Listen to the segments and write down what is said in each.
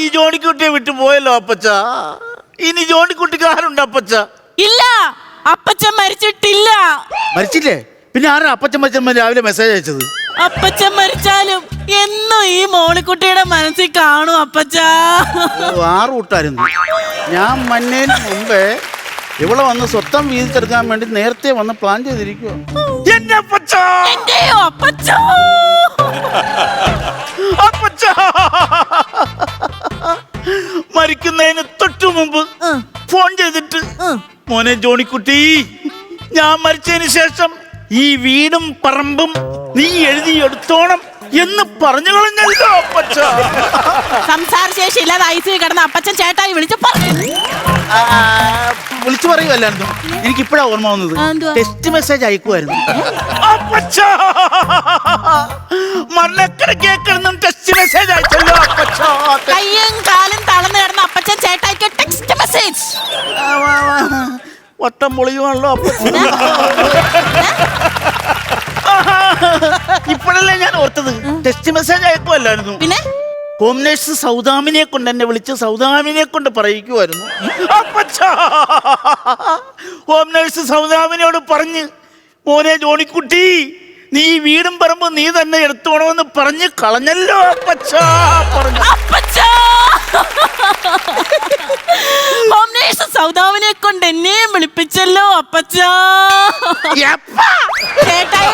ഈ ജോണിക്കുട്ടിയെ വിട്ടു പോയല്ലോ അപ്പച്ച. ഇനി ജോണിക്കുട്ടിക്ക് ആരുണ്ട് അപ്പച്ച? ഇല്ല, അപ്പച്ചൻ മരിച്ചിട്ടില്ല. മരിച്ചില്ലേ? പിന്നെ ആരാ അപ്പച്ചൻ മരിച്ചമ്മ രാവിലെ മെസ്സേജ് അയച്ചത്? അപ്പച്ചൻ മരിച്ചാലും എന്നും ഈ മോളിക്കുട്ടിയുടെ മനസ്സിൽ കാണും അപ്പച്ച. ആറ് കൂട്ടായിരുന്നു. ഞാൻ മന്നേന് മുമ്പേ ഇവിടെ വന്ന് സ്വത്തം വീതിച്ചെടുക്കാൻ വേണ്ടി നേരത്തെ വന്ന് പ്ലാൻ ചെയ്തിരിക്കുവോ. മരിക്കുന്നതിന് തൊട്ടു മുമ്പ് ഫോൺ ചെയ്തിട്ട്, മോനെ ജോണിക്കുട്ടി, ഞാൻ മരിച്ചതിന് ശേഷം ഈ വീടും പറമ്പും നീ എഴുതിയെടുത്തോണം എന്ന് പറഞ്ഞു കളഞ്ഞല്ലോ അപ്പച്ച. സംസാരശേഷി ഇല്ലാതെ ഐസിയിൽ കിടന്ന അപ്പച്ചൻ ചേട്ടായി വിളിച്ചു പറയുമല്ലായിരുന്നു. എനിക്കിപ്പോഴാ ഓർമ്മ വന്നത്. ടെക്സ്റ്റ് മെസ്സേജ് അയക്കുമായിരുന്നു. മരണക്കിടക്കേക്കും ടെക്സ്റ്റ് മെസ്സേജ് അയച്ചല്ലോ അപ്പച്ച. കയ്യും കാലും തളർന്നു കിടന്ന അപ്പച്ചൻ ചേട്ടായിക്ക് ടെക്സ്റ്റ് മെസ്സേജ്. വട്ടം പൊളിയുവാണല്ലോ അപ്പച്ച. ഇപ്പോഴല്ലേ ഞാൻ ഓർത്തത്. ടെക്സ്റ്റ് മെസ്സേജ് അയക്കുമല്ലായിരുന്നു. പിന്നെ ഹോം നേഴ്സ് സൗദാമിനെ കൊണ്ട് എന്നെ വിളിച്ച് സൗദാമിനെ കൊണ്ട് പറയിക്കുമായിരുന്നു. ഹോം നേഴ്സ് സൗദാമിനോട് പറഞ്ഞ്, മോനെ ജോണിക്കുട്ടി, നീ വീടും പറമ്പ് നീ തന്നെ എടുത്തോണമെന്ന് പറഞ്ഞ് കളഞ്ഞല്ലോ അപ്പച്ച. പറഞ്ഞു ഹോം നേഴ്സ് സൗദാമിനെ കൊണ്ട് എന്നെയും വിളിപ്പിച്ചല്ലോ അപ്പച്ച. ചേട്ടായി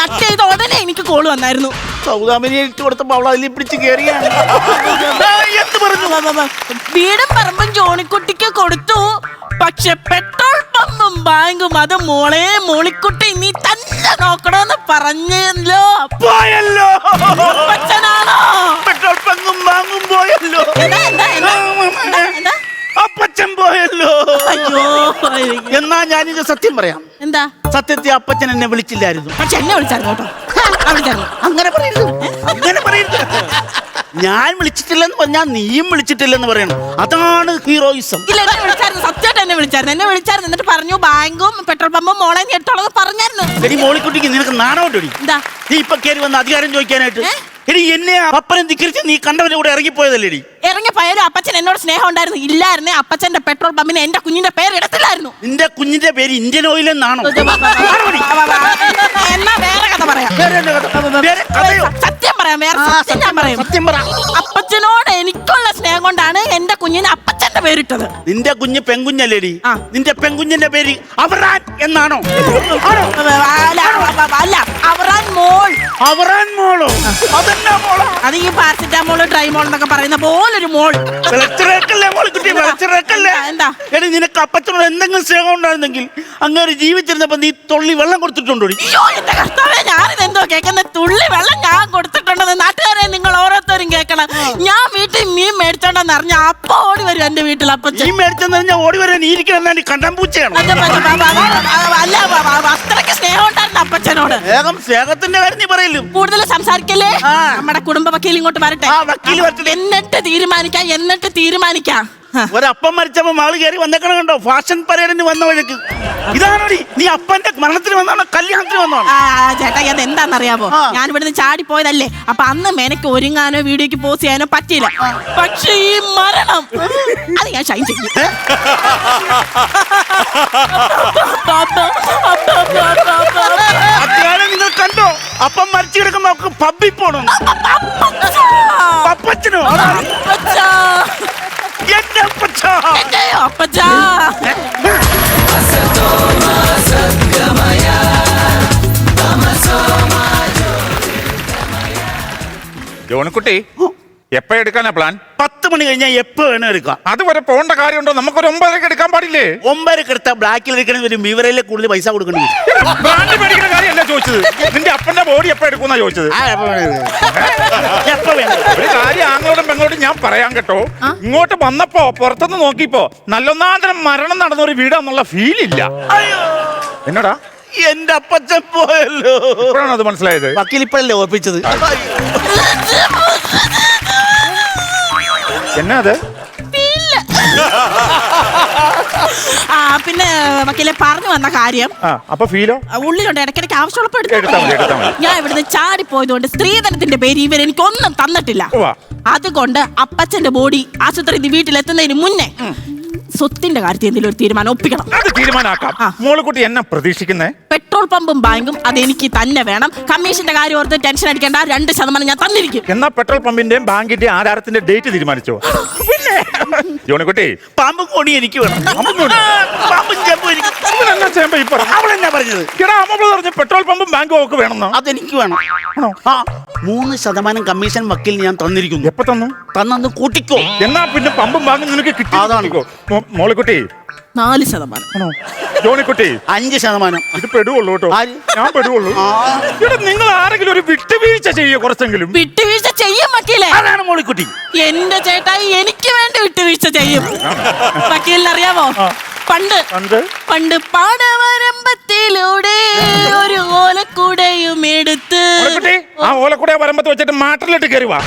കട്ട് ചെയ്ത ഉടനെ എനിക്ക് കോള് വന്നായിരുന്നു. സൗദാമിനെ ഇട്ട് കൊടുത്തപ്പോ അവൾ അതിൽ പിടിച്ച് കയറിയാണ്. എന്ത് പറഞ്ഞു? വീടും പറമ്പും ജോണിക്കുട്ടിക്ക് കൊടുത്തു, പക്ഷെ പെട്രോൾ പമ്പും ബാങ്കും അത് മോളിക്കുട്ടി നീ തന്നെ നോക്കണമെന്ന് പറഞ്ഞല്ലോ. പോയല്ലോ അപ്പച്ചനാണോ? പെട്രോൾ പമ്പും ബാങ്കും പോയല്ലോ. അപ്പച്ചൻ പോയല്ലോ. അയ്യോ, എന്നാ ഞാനിത് സത്യം പറയാം. എന്താ സത്യത്തെ അപ്പച്ചൻ എന്നെ വിളിച്ചില്ലായിരുന്നു. പക്ഷെ എന്നെ വിളിച്ചായിരുന്നു കേട്ടോ. അങ്ങനെ പറയരുത്, അങ്ങനെ പറയരുത്. ഞാൻ വിളിച്ചിട്ടില്ലെന്ന് പറഞ്ഞാൽ നീയും വിളിച്ചിട്ടില്ലെന്ന് പറയണം. അതാണ് ഹീറോയിസം. ഇല്ല, എന്നെ വിളിച്ചായിരുന്നു. സത്യമായിട്ട് എന്നെ വിളിച്ചായിരുന്നു. എന്നിട്ട് പറഞ്ഞു ബാങ്കും പെട്രോൾ പമ്പും മോളെ നീ എടുത്തോളന്ന് പറഞ്ഞായിരുന്നു. എടി മോളിക്കുട്ടിക്ക് നിനക്ക് നാണോട്ടടി. എന്താ നീ ഇപ്പൊ കയറി വന്ന് അധികാരം ചോദിക്കാനായിട്ട്? എടി എന്നെ അപ്പനെ ധിക്കരിച്ച് നീ കണ്ടവന്റെ കൂടെ ഇറങ്ങിപ്പോയതല്ലേ? ഇറങ്ങിപ്പോയാലും അപ്പച്ചൻ എന്നോട് സ്നേഹം ഉണ്ടായിരുന്നു. ഇല്ലായിരുന്നേ അപ്പച്ചന്റെ പെട്രോൾ പമ്പിന് എന്റെ കുഞ്ഞിന്റെ പേര് ഇടത്തില്ലായിരുന്നു. നിന്റെ കുഞ്ഞിന്റെ പേര് ഇന്ത്യൻ ഓയിൽ എന്നാണോ? എന്നാ വേറെ കഥ പറയാം. സത്യം പറയാം, വേറെ സത്യം ഞാൻ പറയും. സത്യം പറ. അപ്പച്ചനോട് എനിക്കുള്ള സ്നേഹം കൊണ്ടാണ് എന്റെ കുഞ്ഞിന് അപ്പച്ചന്റെ പേരിട്ടത്. നിന്റെ കുഞ്ഞ് പെൺകുഞ്ഞല്ലേടി? നിന്റെ പെൺകുഞ്ഞിന്റെ പേര് അവറാൻ എന്നാണോ? അല്ല, അവറാൻ മോൾ. അവറാൻ മോളോ? അതെന്നാ മോളോ? അത് ഈ പാരസിറ്റാമോൾ ഡ്രൈമോൾ എന്നൊക്കെ പറയുന്ന പോലൊരു മോൾ. എന്താ എടി നിനക്ക് അപ്പച്ചനോട് എന്തെങ്കിലും സ്നേഹം ഉണ്ടായിരുന്നെങ്കിൽ അങ്ങനെ ജീവിച്ചിരുന്നപ്പോ നീ തുള്ളി വെള്ളം കൊടുത്തിട്ടുണ്ടോ? അയ്യോ എന്റെ കർത്താവേ, ഞാനിത് എന്തോ കേൾക്കുന്ന തുള്ളി വെള്ളം ഞാൻ കൊടുത്തിട്ടുണ്ടെന്ന് നാട്ടുകാരെ നിങ്ങൾ ഓരോരുത്തരും കേൾക്കണം. ഞാൻ വീട്ടിൽ മീൻ മേടിച്ചോണ്ടെന്ന് അറിഞ്ഞ അപ്പ ഓടി വരും എന്റെ വീട്ടിൽ അപ്പച്ചൻ. മീൻ മേടിച്ചെന്ന് പറഞ്ഞാൽ ഓടി വരാൻ ഇരിക്കണം കണ്ടാമ്പൂച്ചയാണ്. അല്ല, അത്രയ്ക്ക് സ്നേഹം ഉണ്ടായിരുന്നു അപ്പച്ചനോട്. സ്നേഹത്തിന്റെ കാര്യം നീ പറയലും. കൂടുതൽ സംസാരിക്കല്ലേ. നമ്മുടെ കുടുംബ വക്കീൽ ഇങ്ങോട്ട് വരട്ടെ. എന്നിട്ട് തീരുമാനിക്കാം. ഒരപ്പം മരിച്ചപ്പോ മകള് കയറി വന്നേക്കണം കണ്ടോ? ഫാഷൻ പരേഡിന് വന്ന വഴിക്ക്. ഇതാണോടി നീ അപ്പന്റെ മരണത്തിന് വന്നാണോ കല്യാണത്തിന് വന്നോ? ചേട്ടാ, അത് എന്താണെന്നറിയാമോ? ഞാൻ ഇവിടുന്ന് ചാടി പോയതല്ലേ. അപ്പൊ അന്ന് മെനക്ക് ഒരുങ്ങാനോ വീഡിയോക്ക് പോസ്റ്റ് ചെയ്യാനോ പറ്റിയില്ല. പക്ഷെ ഈ മരണം അത് ഞാൻ ഷൈൻ ചെയ്യും. നിങ്ങൾ കണ്ടോ? അപ്പം മരിച്ചു കിടക്കുമ്പോ അവർക്ക് പബ്ബിൽ പോണം. അപ്പച്ചനോ? ജോണിക്കുട്ടി, എപ്പോ എടുക്കാനാ പ്ലാൻ? 10 മണി കഴിഞ്ഞാൽ എപ്പോ വേണം എടുക്കാം. അതുവരെ പോകേണ്ട കാര്യമുണ്ടോ? നമുക്കൊരു 9:30 എടുക്കാൻ പാടില്ലേ? 9:30 എടുത്താൽ ബ്ലാക്കിൽ എടുക്കണ വരും. വിവരയിലെ കൂടുതൽ പൈസ കൊടുക്കേണ്ടി വരും. ബ്രാൻഡ് മേടിക്കുന്ന കാര്യമല്ല ചോദിച്ചത്. നിന്റെ അപ്പന്റെ ബോഡി എപ്പോ എടുക്കുന്ന ചോദിച്ചത്. ഒരു കാര്യം ആങ്ങളോടും പെങ്ങളോടും ഞാൻ പറയാൻ കേട്ടോ. ഇങ്ങോട്ട് വന്നപ്പോ പുറത്തുനിന്ന് നോക്കിയപ്പോ നല്ലൊന്നാന്തരം മരണം നടന്ന ഒരു വീടാന്നുള്ള ഫീൽ ഇല്ല. എന്നോടാ എന്റെ അപ്പച്ചൻ പോയല്ലോ. ഇപ്പോഴാണ് അത് മനസ്സിലായത്. വക്കീൽ ഇപ്പോഴല്ലേ ഓർപ്പിച്ചത്. എന്നാ അത്? പിന്നെ വക്കീലെ പറഞ്ഞു വന്ന കാര്യം അപ്പൊ ഫീലോ ഉള്ളിലുണ്ട്, ഇടയ്ക്കിടയ്ക്ക് ആവശ്യമുള്ളപ്പോ എടുത്താ മതി. ഞാൻ ഇവിടുന്ന് ചാടിപ്പോയതുകൊണ്ട് സ്ത്രീധനത്തിന്റെ പേര് ഇവർ എനിക്കൊന്നും തന്നിട്ടില്ല. അതുകൊണ്ട് അപ്പച്ചന്റെ ബോഡി ആശുപത്രി വീട്ടിലെത്തുന്നതിന് മുന്നേ സ്വത്തിന്റെ കാര്യത്തിൽ എന്തെങ്കിലും ഒരു തീരുമാനം ഒപ്പിക്കണം. അത് തീരുമാനമാക്കാം. മോളിക്കുട്ടി എന്നെ പ്രതീക്ഷിക്കുന്നേ? പെട്രോൾ പമ്പും ബാങ്കും അതെനിക്ക് തന്നെ വേണം. കമ്മീഷന്റെ കാര്യം ഓർത്ത് ടെൻഷൻ അടിക്കേണ്ട, 2% ഞാൻ തന്നിരിക്കും. എന്നാ പെട്രോൾ പമ്പിന്റെയും ബാങ്കിന്റെയും ആധാരത്തിന്റെ ഡേറ്റ് തീരുമാനിച്ചോ? പിന്നെ ജോണിക്കുട്ടി പാമ്പും കോണി എനിക്ക് വേണം. പാമ്പും ചെമ്പും എനിക്ക്. അവളെന്നാ പറഞ്ഞത്? പെട്രോൾ പമ്പും ബാങ്കും ഒക്കെ വേണമെന്നോ? അതെനിക്ക് വേണം. 3% കമ്മീഷൻ വക്കീലിന് ഞാൻ തന്നിരിക്കുന്നു. എപ്പോ തന്നു? തന്നു കൂട്ടിക്കോ. എന്നാ പിന്നെ പമ്പും ബാങ്കും നിനക്ക് കിട്ടി. അതാണിക്കോ മോളിക്കുട്ടി 4%. ജോണിക്കുട്ടി 5%. ഇത് പെടുവുള്ളൂ കേട്ടോ. ഞാൻ പെടുവുള്ളൂ. നിങ്ങൾ ആരെങ്കിലും ഒരു വിട്ടുവീഴ്ച ചെയ്യോ? കുറച്ചെങ്കിലും വിട്ടുവീഴ്ച ചെയ്യും വക്കീലെ. അതാണ് മോളിക്കുട്ടി. എന്റെ ചേട്ടായി എനിക്ക് വേണ്ടി വിട്ടുവീഴ്ച ചെയ്യും. വക്കീലിന് അറിയാമോ, പണ്ട് പാടവരമ്പത്തിലൂടെ ഒരു ഓലക്കൂടയും എടുത്ത് ആ ഓലക്കൂടെ വരമ്പത്ത് വെച്ചിട്ട് മാട്ടലിട്ട് കയറുവാ.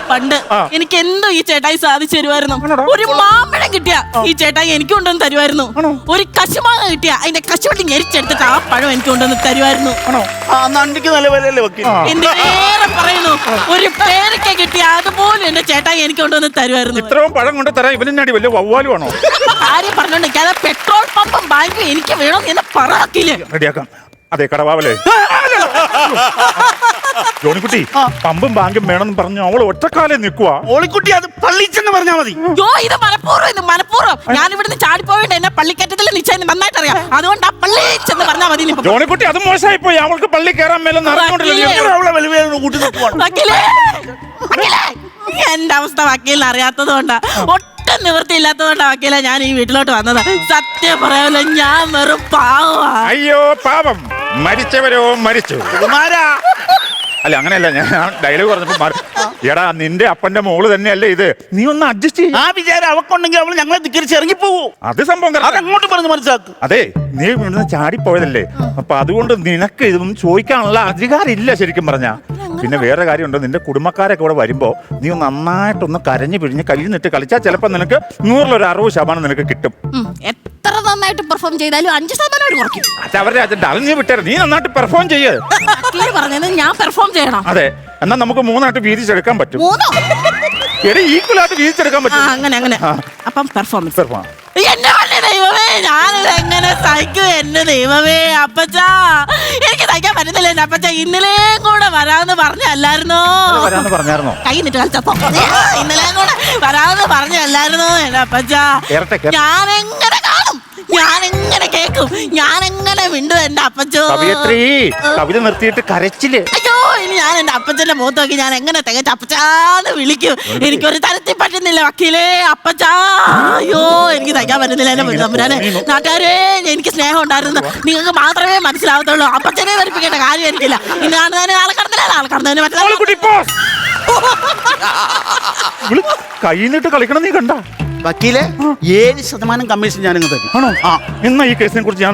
പണ്ട് എനിക്ക് എന്തോ ഈ ചേട്ടായി സാധിച്ചു തരുമായിരുന്നു. ഒരു മാമ്പഴം കിട്ടിയ ഈ ചേട്ടായി എനിക്ക് കൊണ്ടുവന്ന് തരുമായിരുന്നു. ഒരു കശുമാങ്ങ കിട്ടിയ അതിന്റെ കശുവട്ടി ഞെരിച്ചെടുത്തിട്ട് ആ പഴം എനിക്ക് കൊണ്ടുവന്ന് തരുമായിരുന്നു. എന്തിനേറെ പറയുന്നു, ഒരു പേരക്ക കിട്ടിയ അതുപോലും എന്റെ ചേട്ടായി എനിക്ക് കൊണ്ടുവന്ന് തരുമായിരുന്നു. ഇത്രയും പഴം കൊണ്ട് തരാൻ ഇവനാടി വലിയ വവ്വാലുമാണോ? ആരും പറഞ്ഞോണ്ടിരിക്കാതെ പെട്രോൾ പമ്പും ബാങ്കും എനിക്ക് വേണം എന്ന് പറക്കില്ലേ. റെഡിയാക്കാം. അതെ കടവാവലേ ജോണിക്കുട്ടി, പമ്പും ബാങ്കും വേണമെന്ന് പറഞ്ഞു അവൾ ഒറ്റക്കാലം നിൽക്കുവാ. ഓളിക്കുട്ടി അത് പള്ളിച്ചെന്ന് പറഞ്ഞാൽ മതി. ഇത് മനഃപൂർവ്വം ഞാൻ ഇവിടുന്ന് ചാടിപ്പോയിട്ട് എന്നെ പള്ളിക്കറ്റത്തിൽ നിശ്ചയം നന്നായിട്ട് അറിയാം. അതുകൊണ്ട് ആ പള്ളി ചെന്ന് പറഞ്ഞാൽ മതി. ജോണിക്കുട്ടി അത് മോശമായി പോയി. അവൾക്ക് പള്ളി കയറാൻ മേലെ എന്റെ അവസ്ഥ വക്കീലിന് അറിയാത്തത് കൊണ്ടാ, ഒട്ടും നിവൃത്തിയില്ലാത്തതുകൊണ്ടാ വക്കീല ഞാൻ ഈ വീട്ടിലോട്ട് വന്നത്. സത്യം പറയാമല്ലോ, ഞാൻ വെറും പാവമാ. അയ്യോ പാവം, മരിച്ചവരോ മരിച്ചു. അല്ല അങ്ങനെയല്ല, ഞാൻ ഡയലോഗ് പറഞ്ഞപ്പോ എടാ നിന്റെ അപ്പന്റെ മോള് തന്നെയല്ലേ ഇത്, നീ ഒന്ന് അഡ്ജസ്റ്റ് ചെയ്യും. ആ വിചാരം അവക്കുണ്ടെങ്കിൽ അവള് ഞങ്ങളെ ധിക്കരിച്ച് ഇറങ്ങിപ്പോവൂ. അത് സംഭവം അങ്ങോട്ട് പറഞ്ഞ് മനസ്സിലാക്കും. അതെ, നീ ഇവിടുന്ന് ചാടിപ്പോയതല്ലേ, അപ്പൊ അതുകൊണ്ട് നിനക്ക് ഇതൊന്നും ചോദിക്കാനുള്ള അധികാരം ഇല്ല ശരിക്കും പറഞ്ഞാ. പിന്നെ വേറെ കാര്യമുണ്ട്, നിന്റെ കുടുംബക്കാരൊക്കെ ഇവിടെ വരുമ്പോ നീ നന്നായിട്ടൊന്ന് കരഞ്ഞു പിഴിഞ്ഞ് കയ്യിൽ നിന്നിട്ട് കളിച്ചാൽ ചിലപ്പോ നിനക്ക് 160% നിനക്ക് കിട്ടും. എത്ര നന്നായിട്ട് പെർഫോം ചെയ്താലും 5% കുറയ്ക്കും. അത് അവരുടെ അജണ്ട, അത് നീ വിട്ടേരെ. നീ നന്നായിട്ട് പെർഫോം ചെയ്യ്. പറഞ്ഞത് ഞാൻ പെർഫോം ചെയ്യണം. അതെ, എന്നാ നമുക്ക് 3 വീതിച്ചെടുക്കാൻ പറ്റും. ഈക്വൽ ആയിട്ട് വീതിച്ചെടുക്കാൻ പറ്റും. അങ്ങനെ അപ്പം പെർഫോമൻസ്. എന്നെ ദൈവമേ, ഞാനിത് എങ്ങനെ സഹിക്കും? എന്നെ ദൈവമേ, അപ്പച്ചാ എനിക്ക് സഹിക്കാൻ പറ്റുന്നില്ല. എന്റെ അപ്പച്ച ഇന്നലെയും കൂടെ വരാന്ന് പറഞ്ഞല്ലായിരുന്നോ? കൈ നിട്ട് കളിച്ചപ്പോ ഇന്നലെയും കൂടെ വരാന്ന് പറഞ്ഞല്ലായിരുന്നോ എന്റെ അപ്പച്ചാ? ഞാനെങ്ങനെ കാണും, ഞാനെങ്ങനെ കേക്കും, ഞാനെങ്ങനെ മിണ്ടും എന്റെ അപ്പച്ചോ? കവിത നിർത്തിയിട്ട് കരച്ചില്. അയ്യോ, ഇനി ഞാൻ എന്റെ അപ്പച്ചന്റെ മുഖത്ത് നോക്കി ഞാൻ എങ്ങനെ തികച്ച അപ്പച്ചാന്ന് വിളിക്കും? എനിക്കൊരു തരത്തിൽ പറ്റുന്നില്ല വക്കീലേ, അപ്പച്ചാ. അയ്യോ, എനിക്ക് തയ്ക്കാൻ പറ്റുന്നില്ല എന്റെ തമ്പുരാനെ. നാട്ടുകാരെ, എനിക്ക് സ്നേഹം ഉണ്ടായിരുന്നു, നിങ്ങൾക്ക് മാത്രമേ മനസ്സിലാവത്തുള്ളൂ. അപ്പച്ചനെ ധരിപ്പിക്കേണ്ട കാര്യം എനിക്കില്ല. ഇന്ന് കാണുന്നതിന് ആളെ കടന്നതിന് കൈന്നിട്ട് കളിക്കണം. നീ കണ്ട വക്കീലെ 7% കമ്മീഷൻ ഞാനിങ്ങ് തരും. ആണോ? എന്നാ ഈ കേസിനെ കുറിച്ച് ഞാൻ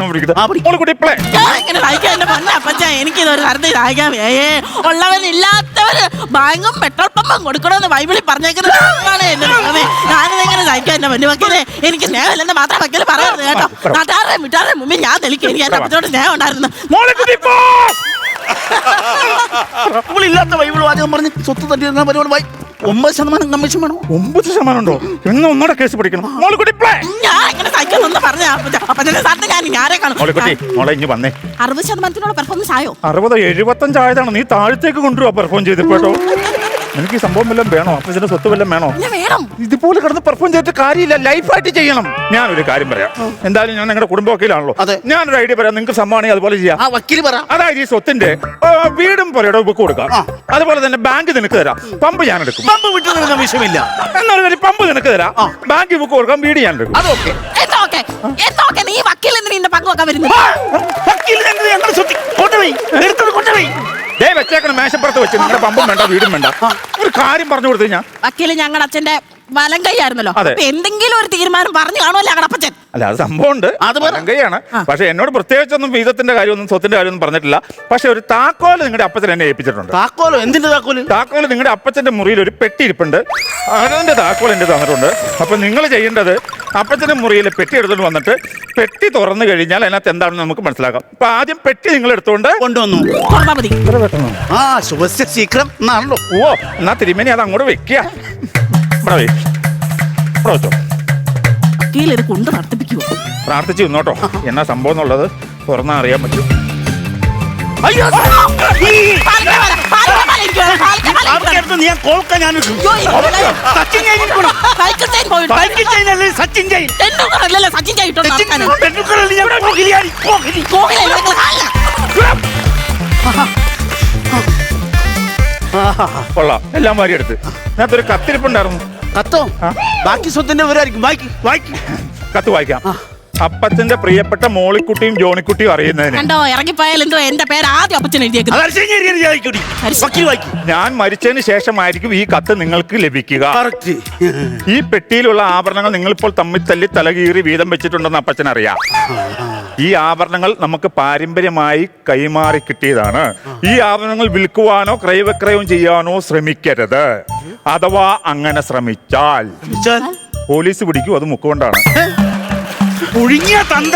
എനിക്കിതൊരു തരത്തിൽ സഹായിക്കാൻ ഉള്ളവനില്ലാത്തവര് ബാങ്കും പെട്രോൾ പമ്പും കൊടുക്കണമെന്ന് ബൈബിളിൽ പറഞ്ഞേക്കുന്നത്. ഞാനിതെങ്ങനെ സഹിക്കാൻ എന്റെ പൊന്നു വക്കീലെ? എനിക്ക് സ്നേഹമില്ലെന്ന് മാത്രം വക്കീല് പറയരുത് കേട്ടോ. നാട്ടുകാരുടെ വീട്ടുകാരുടെ മുമ്പിൽ ഞാൻ തെളിക്കും എനിക്ക് എന്റെ അപ്പച്ചോട് സ്നേഹം ഉണ്ടായിരുന്നു. ഇല്ലാത്ത ബൈബിൾ വാചകം പറഞ്ഞ് സ്വത്ത് തട്ടിയിരുന്ന പരിപാടി 9% കമ്മീഷൻ വേണം. 9% ഉണ്ടോ? എന്ന് ഒന്നോടെ കേസ് പിടിക്കണം. ഞാൻ എങ്ങനെ സഹിക്കാന്നൊന്ന് പറഞ്ഞ അപ്പച്ചന്റെ സാറിന് ഞാൻ ആരെ കാണും? 60% പെർഫോമൻസ് ആയോ? 60-75 ആയതാണ്. നീ താഴത്തേക്ക് കൊണ്ടുപോവാ പെർഫോം ചെയ്തപ്പോട്ടോ. എനിക്ക് ഈ സംഭവം വല്ലതും വേണോ? അപ്പച്ചന്റെ സ്വത്ത് വല്ലതും വേണോ? ഇതുപോലെ കിടന്ന് പെർഫോം ചെയ്തിട്ട് കാര്യമില്ല, ലൈഫായിട്ട് ചെയ്യണം. ഞാനൊരു കാര്യം പറയാം. എന്തായാലും ഞാൻ നിങ്ങളുടെ കുടുംബ വക്കീലാണല്ലോ, ഞാനൊരു ഐഡിയ പറയാം. നിങ്ങൾക്ക് സമ്മാനം അതുപോലെ ചെയ്യാം. അതായത് ഈ സ്വത്തിന്റെ വീടും പുരയുടെ ബുക്ക് കൊടുക്കാം. അതുപോലെ തന്നെ ബാങ്ക് നിനക്ക് തരാം, പമ്പ് ഞാൻ എടുക്കും. പമ്പ് വിട്ടു വിഷയമില്ല. എന്നാലും പമ്പ് നിനക്ക് തരാം, ബാങ്ക് ബുക്ക് കൊടുക്കാം, വീട് ഞാൻ എടുക്കും. വെച്ചേക്കണം മേശപ്പുറത്ത് വെച്ച്. നിങ്ങളുടെ പമ്പും വേണ്ട, വീടും വേണ്ട. ഒരു കാര്യം പറഞ്ഞു കൊടുത്തു ഞാൻ. വക്കീല് ഞങ്ങളുടെ അച്ഛന്റെ വലം കൈയായിരുന്നല്ലോ, എന്തെങ്കിലും ഒരു തീരുമാനം പറഞ്ഞു കാണുമല്ലോ ഞങ്ങളുടെ അപ്പച്ചൻ. അല്ല, അത് സംഭവമുണ്ട്, അത് വലം കൈയാണ്. പക്ഷെ എന്നോട് പ്രത്യേകിച്ചൊന്നും വീതത്തിന്റെ കാര്യമൊന്നും സ്വത്തിന്റെ കാര്യമൊന്നും പറഞ്ഞിട്ടില്ല. പക്ഷെ ഒരു താക്കോല് നിങ്ങളുടെ അപ്പച്ചൻ എന്നെ ഏൽപ്പിച്ചിട്ടുണ്ട്. താക്കോലോ? എന്തിന്റെ താക്കോല്? താക്കോല് നിങ്ങളുടെ അപ്പച്ചന്റെ മുറിയിൽ ഒരു പെട്ടി ഇരിപ്പുണ്ട്, അതിന്റെ താക്കോൽ എന്റെ തന്നിട്ടുണ്ട്. അപ്പൊ നിങ്ങൾ ചെയ്യേണ്ടത് അപ്പച്ചന്റെ മുറിയിലെ പെട്ടി എടുത്തോണ്ട് വന്നിട്ട് പെട്ടി തുറന്നു കഴിഞ്ഞാൽ അതിനകത്ത് എന്താണെന്ന് നമുക്ക് മനസ്സിലാക്കാം. ഇപ്പൊ ആദ്യം പെട്ടി നിങ്ങൾ എടുത്തോണ്ട് കൊണ്ടുവന്നു. തുറന്നാ മതി. ആ ശുഭസ്യ ശീഘ്രം എന്നാണല്ലോ. ഓ എന്നാ തിരുമേനി അത് അങ്ങോട്ട് വെക്കുക. ഇവിടെ വെച്ചോ. ഇത് കൊണ്ട് നടത്തിപ്പിക്കുവോ? പ്രാർത്ഥിച്ചു നിന്നോട്ടോ. എന്നാ സംഭവം എന്നുള്ളത് തുറന്നാ അറിയാൻ പറ്റും. അയ്യോ കൊള്ളാം, എല്ലാം മാറി എടുത്ത്. അതിനകത്തൊരു കത്തിരിപ്പുണ്ടായിരുന്നു. കത്തോ? ബാക്കി സ്വത്തിന്റെ വിവരമായിരിക്കും. കത്ത് വായിക്കാം. അപ്പച്ചന്റെ പ്രിയപ്പെട്ട മോളിക്കുട്ടിയും ജോണിക്കുട്ടിയും അറിയുന്നതിന് കണ്ടോ, ഇറങ്ങിപ്പോയാൽ എന്തോ എന്റെ പേര് ആദ്യം അപ്പച്ചൻ എഴുതിയേക്കുന്നത്. ഞാൻ മരിച്ചതിന് ശേഷമായിരിക്കും ഈ കത്ത് നിങ്ങൾക്ക് ലഭിക്കുക. ഈ പെട്ടിയിലുള്ള ആഭരണങ്ങൾ നിങ്ങളിപ്പോൾ തമ്മിൽ തല്ലി തലകീറി വീതം വെച്ചിട്ടുണ്ടെന്ന് അപ്പച്ചൻ അറിയാം. ഈ ആഭരണങ്ങൾ നമുക്ക് പാരമ്പര്യമായി കൈമാറി കിട്ടിയതാണ്. ഈ ആഭരണങ്ങൾ വിൽക്കുവാനോ ക്രയവിക്രയം ചെയ്യാനോ ശ്രമിക്കരുത്. അഥവാ അങ്ങനെ ശ്രമിച്ചാൽ പോലീസ് പിടിക്കും. അത് മുക്കുകൊണ്ടാണ്. ഒഴുങ്ങിയ തന്ത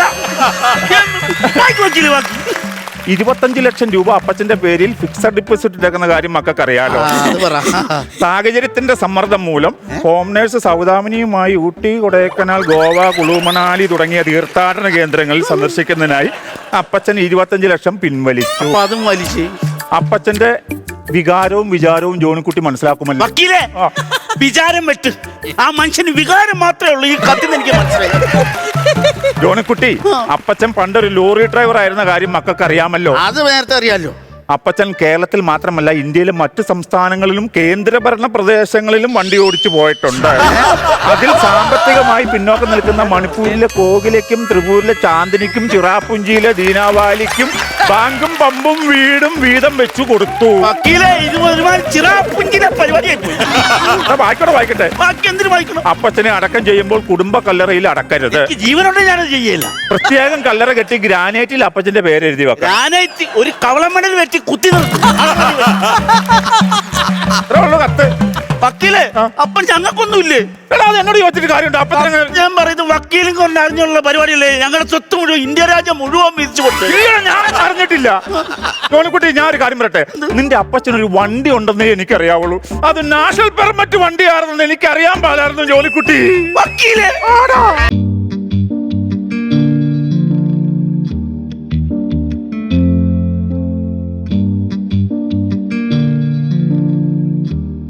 25 ലക്ഷം രൂപ അപ്പച്ചന്റെ പേരിൽ ഫിക്സഡ് ഡിപ്പോസിറ്റ് ഇട്ടേക്കുന്ന കാര്യം മക്കൾക്ക് അറിയാലോ. സാഹചര്യത്തിന്റെ സമ്മർദ്ദം മൂലം ഹോം നേഴ്സ് സൗദാമിനിയുമായി ഊട്ടി, കൊടൈക്കനാൽ, ഗോവ, കുളു മണാലി തുടങ്ങിയ തീർത്ഥാടന കേന്ദ്രങ്ങളിൽ സന്ദർശിക്കുന്നതിനായി അപ്പച്ചൻ 25 ലക്ഷം പിൻവലിച്ചു. അതും വലിച്ച് അപ്പച്ചന്റെ വികാരവും വിചാരവും ജോണിക്കുട്ടി മനസ്സിലാക്കുമല്ലോ. വക്കീലേ, വിചാരം വെട്ട്. ആ മനുഷ്യന് വികാരം മാത്രമേ ഉള്ളൂ. ഈ കത്തിന് എനിക്ക് മനസ്സിലായി. ജോണിക്കുട്ടി, അപ്പച്ചൻ പണ്ടൊരു ലോറി ഡ്രൈവർ ആയിരുന്ന കാര്യം മക്കൾക്ക് അറിയാമല്ലോ. അത് നേരത്തെ അറിയാലോ. അപ്പച്ചൻ കേരളത്തിൽ മാത്രമല്ല ഇന്ത്യയിലെ മറ്റു സംസ്ഥാനങ്ങളിലും കേന്ദ്രഭരണ പ്രദേശങ്ങളിലും വണ്ടി ഓടിച്ചു പോയിട്ടുണ്ട്. അതിൽ സാമ്പത്തികമായി പിന്നോക്കം നിൽക്കുന്ന മണിപ്പൂരിലെ കോകിലയ്ക്കും ത്രിപുരയിലെ ചാന്ദിനിക്കും ചിറാപുഞ്ചിയിലെ ദീനാവാലിക്കും ബാങ്കും പമ്പും വീടും വീതം വെച്ചു കൊടുത്തു. വായിക്കട്ടെ. അപ്പച്ചനെ അടക്കം ചെയ്യുമ്പോൾ കുടുംബ കല്ലറയിൽ അടക്കരുത്. ജീവനോടെ ഞാനത് ചെയ്യില്ല. പ്രത്യേകം കല്ലറ കെട്ടി ഗ്രാനൈറ്റിൽ അപ്പച്ചന്റെ പേര് എഴുതി വെക്കാം. ഗ്രാനൈറ്റ് ഒരു കവളമണൽ വെച്ച് കുത്തി കത്ത്. വക്കീല്, അപ്പം ഞങ്ങൾക്കൊന്നുമില്ലേ? എന്നോട് ചോദിച്ചിട്ട് കാര്യമുണ്ട്. അപ്പച്ചനെ ഞാൻ പറയുന്നത് വക്കീലും കൊണ്ട് അറിഞ്ഞുള്ള പരിപാടിയല്ലേ. ഞങ്ങളുടെ സ്വത്ത് മുഴുവൻ ഇന്ത്യ രാജ്യം മുഴുവൻ വിരിച്ചു കൊടുത്തു. ഞാൻ അറിഞ്ഞിട്ടില്ല. ജോണിക്കുട്ടി, ഞാൻ ഒരു കാര്യം പറയട്ടെ. നിന്റെ അപ്പച്ചനൊരു വണ്ടി ഉണ്ടെന്നേ എനിക്കറിയാവുള്ളൂ. അത് നാഷണൽ പെർമിറ്റ് വണ്ടിയാണെന്ന് എനിക്കറിയാൻ പാടില്ലായിരുന്നു ജോണിക്കുട്ടി. വക്കീല്